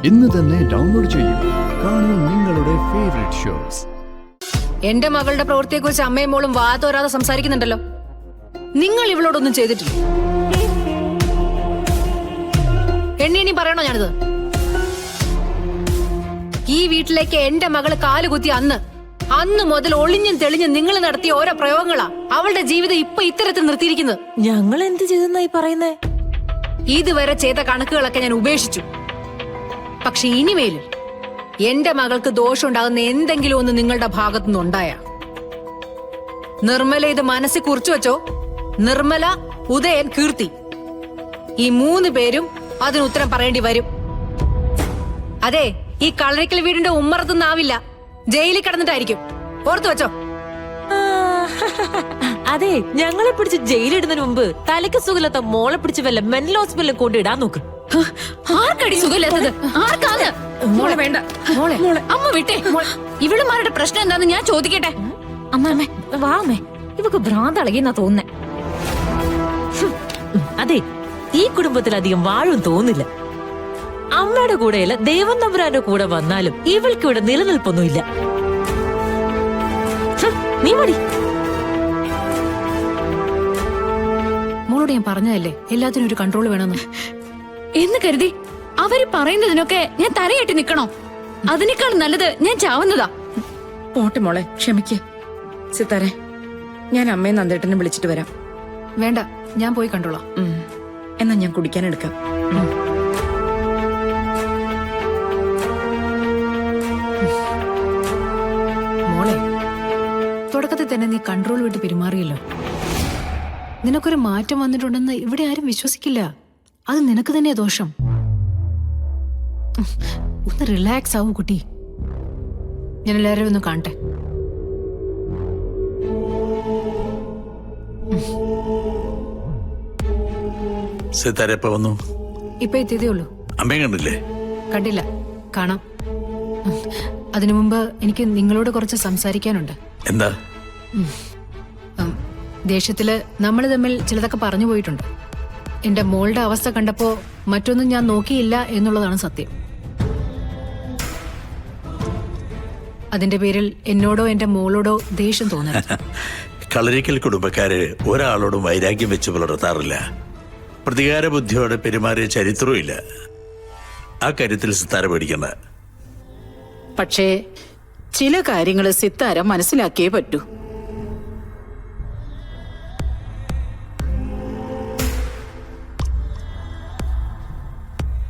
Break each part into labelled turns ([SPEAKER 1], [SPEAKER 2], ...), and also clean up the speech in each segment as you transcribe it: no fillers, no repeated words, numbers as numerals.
[SPEAKER 1] ഇന്ന് തന്നെ ഡൗൺലോഡ് ചെയ്യൂ. കാണൂ നിങ്ങളുടെ ഫേവറേറ്റ് ഷോസ്.
[SPEAKER 2] എന്റെ മകളുടെ പ്രവൃത്തിയെക്കുറിച്ച് അമ്മയും മോളും വാതോരാതെ സംസാരിക്കുന്നുണ്ടല്ലോ. നിങ്ങൾ ഇവളോടൊന്നും ചെയ്തിട്ടില്ല. എണ്ണി പറയണോ ഞാനിത്? ഈ വീട്ടിലേക്ക് എന്റെ മകള് കാലുകുത്തി അന്ന് മുതൽ ഒളിഞ്ഞും തെളിഞ്ഞും നിങ്ങൾ നടത്തിയ ഓരോ പ്രയോഗങ്ങളാ അവളുടെ ജീവിതം ഇപ്പൊ ഇത്തരത്തിൽ നിർത്തിയിരിക്കുന്നത്.
[SPEAKER 3] ഞങ്ങൾ എന്ത് ചെയ്തെന്നായി പറയുന്നേ?
[SPEAKER 2] ഇതുവരെ ചെയ്ത കണക്കുകളൊക്കെ ഞാൻ ഉപേക്ഷിച്ചു. പക്ഷെ ഇനിമേലും എന്റെ മകൾക്ക് ദോഷമുണ്ടാകുന്ന എന്തെങ്കിലും ഒന്ന് നിങ്ങളുടെ ഭാഗത്തുനിന്ന് ഉണ്ടായ നിർമ്മല ഇത് മനസ്സിൽ കുറിച്ചു വെച്ചോ. നിർമ്മല, ഉദയൻ, കീർത്തി, ഈ 3 പേരും അതിന് ഉത്തരം പറയേണ്ടി വരും. അതെ, ഈ കളരിക്കൽ വീടിന്റെ ഉമ്മറത്തുനിന്നാവില്ല, ജയിലിൽ കിടന്നിട്ടായിരിക്കും. ഓർത്തു വെച്ചോ.
[SPEAKER 3] അതെ, ഞങ്ങളെ പിടിച്ച് ജയിലിടുന്നതിന് മുമ്പ് തലയ്ക്ക് സുഖമില്ലാത്ത മോളെ പിടിച്ച് വല്ല മെന്റൽ ഹോസ്പിറ്റലിൽ കൊണ്ടിടാൻ നോക്ക്.
[SPEAKER 2] ആർക്കടി സുഖമില്ലാത്തത്? ആർക്കാണ്? മോളെ വേണ്ട, മോളെ അമ്മ വിട്ടേ. ഇവളുമാരുടെ പ്രശ്നം എന്താന്ന് ഞാൻ ചോദിക്കട്ടെ.
[SPEAKER 4] അമ്മേ വാമേ, ഇവക്ക് ഭ്രാന്ത് അളകിന്നാ തോന്നുന്നേ.
[SPEAKER 3] അതെ, ഈ കുടുംബത്തിൽ അധികം വാഴും തോന്നില്ല. അമ്മയുടെ കൂടെയല്ല ദേവൻ തമ്പുരാന്റെ കൂടെ വന്നാലും ഇവൾക്ക് ഇവിടെ നിലനിൽപ്പൊന്നുമില്ല. നീ മടി.
[SPEAKER 2] മോളോട് ഞാൻ പറഞ്ഞതല്ലേ എല്ലാത്തിനും ഒരു കൺട്രോൾ വേണമെന്ന്.
[SPEAKER 4] എന്ന് കരുതി അവര് പറയുന്നതിനൊക്കെ ഞാൻ തലയെട്ടി നിക്കണോ? അതിനേക്കാൾ നല്ലത് ഞാൻ ചാവുന്നതാ.
[SPEAKER 5] പോട്ടെ മോളെ, ക്ഷമിക്ക്. സിത്താരെ, ഞാൻ അമ്മയെ നന്ദേട്ടനെ വിളിച്ചിട്ട് വരാം.
[SPEAKER 2] വേണ്ട, ഞാൻ പോയി കണ്ടോളാം.
[SPEAKER 5] എന്നാ ഞാൻ കുടിക്കാൻ എടുക്കാം.
[SPEAKER 2] മോളെ, തുടക്കത്തിൽ തന്നെ നീ കൺട്രോൾ വിട്ട് പെരുമാറിയല്ലോ. നിനക്കൊരു മാറ്റം വന്നിട്ടുണ്ടെന്ന് ഇവിടെ ആരും വിശ്വസിക്കില്ല. അത് നിനക്ക് തന്നെയാ ദോഷം. ഒന്ന് റിലാക്സ് ആവൂ കുട്ടി. ഞാൻ എല്ലാവരും ഒന്ന് കാണട്ടെ.
[SPEAKER 6] സിത്താര എപ്പോ വന്നു?
[SPEAKER 2] ഇപ്പൊ എത്തിയതേ ഉള്ളൂ.
[SPEAKER 6] അമ്മയെ കണ്ടില്ലേ?
[SPEAKER 2] കണ്ടില്ല, കാണാം. അതിനു മുമ്പ് എനിക്ക് നിങ്ങളോട് കുറച്ച് സംസാരിക്കാനുണ്ട്.
[SPEAKER 6] എന്താ?
[SPEAKER 2] ദേഷ്യത്തില് നമ്മൾ തമ്മിൽ ചിലതൊക്കെ പറഞ്ഞു പോയിട്ടുണ്ട്. എന്റെ മോളുടെ അവസ്ഥ കണ്ടപ്പോ മറ്റൊന്നും ഞാൻ നോക്കിയില്ല എന്നുള്ളതാണ് സത്യം. അതിന്റെ പേരിൽ എന്നോടോ എന്റെ മോളോടോ ദേഷ്യം തോന്നരുത്.
[SPEAKER 6] കളരിക്കൽ കുടുംബക്കാര് ഒരാളോടും വൈരാഗ്യം വെച്ച് പുലർത്താറില്ല. പ്രതികാര ബുദ്ധിയോടെ പെരുമാറിയ ചരിത്രവും ഇല്ല. ആ കാര്യത്തിൽ സിത്താര പേടിക്കണ്ട.
[SPEAKER 7] പക്ഷേ ചില കാര്യങ്ങൾ സിത്താര മനസ്സിലാക്കിയേ പറ്റൂ.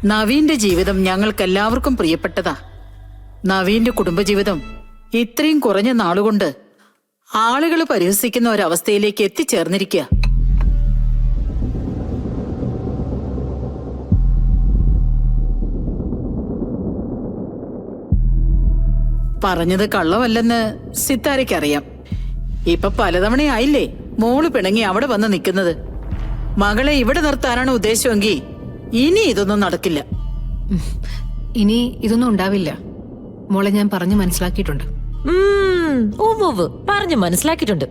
[SPEAKER 7] നവീന്റെ ജീവിതം ഞങ്ങൾക്കെല്ലാവർക്കും പ്രിയപ്പെട്ടതാ. നവീന്റെ കുടുംബജീവിതം ഇത്രയും കുറഞ്ഞ നാളുകൊണ്ട് ആളുകൾ പരിഹസിക്കുന്ന ഒരവസ്ഥയിലേക്ക് എത്തിച്ചേർന്നിരിക്കുക. പറഞ്ഞത് കള്ളമല്ലെന്ന് സിത്താരയ്ക്കറിയാം. ഇപ്പൊ പലതവണയായില്ലേ മോള് പിണങ്ങി അവിടെ വന്ന് നിൽക്കുന്നത്. മകളെ ഇവിടെ നിർത്താനാണ് ഉദ്ദേശമെങ്കിൽ ഇനി ഇതൊന്നും നടക്കില്ല.
[SPEAKER 2] ഇനി ഇതൊന്നും ഉണ്ടാവില്ല. മോളെ ഞാൻ പറഞ്ഞു മനസ്സിലാക്കിയിട്ടുണ്ട്.
[SPEAKER 3] പറഞ്ഞു മനസ്സിലാക്കിയിട്ടുണ്ട്.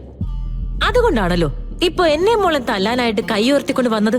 [SPEAKER 3] അതുകൊണ്ടാണല്ലോ ഇപ്പൊ എന്നെ മോളെ തല്ലാനായിട്ട് കൈ ഉയർത്തിക്കൊണ്ട് വന്നത്.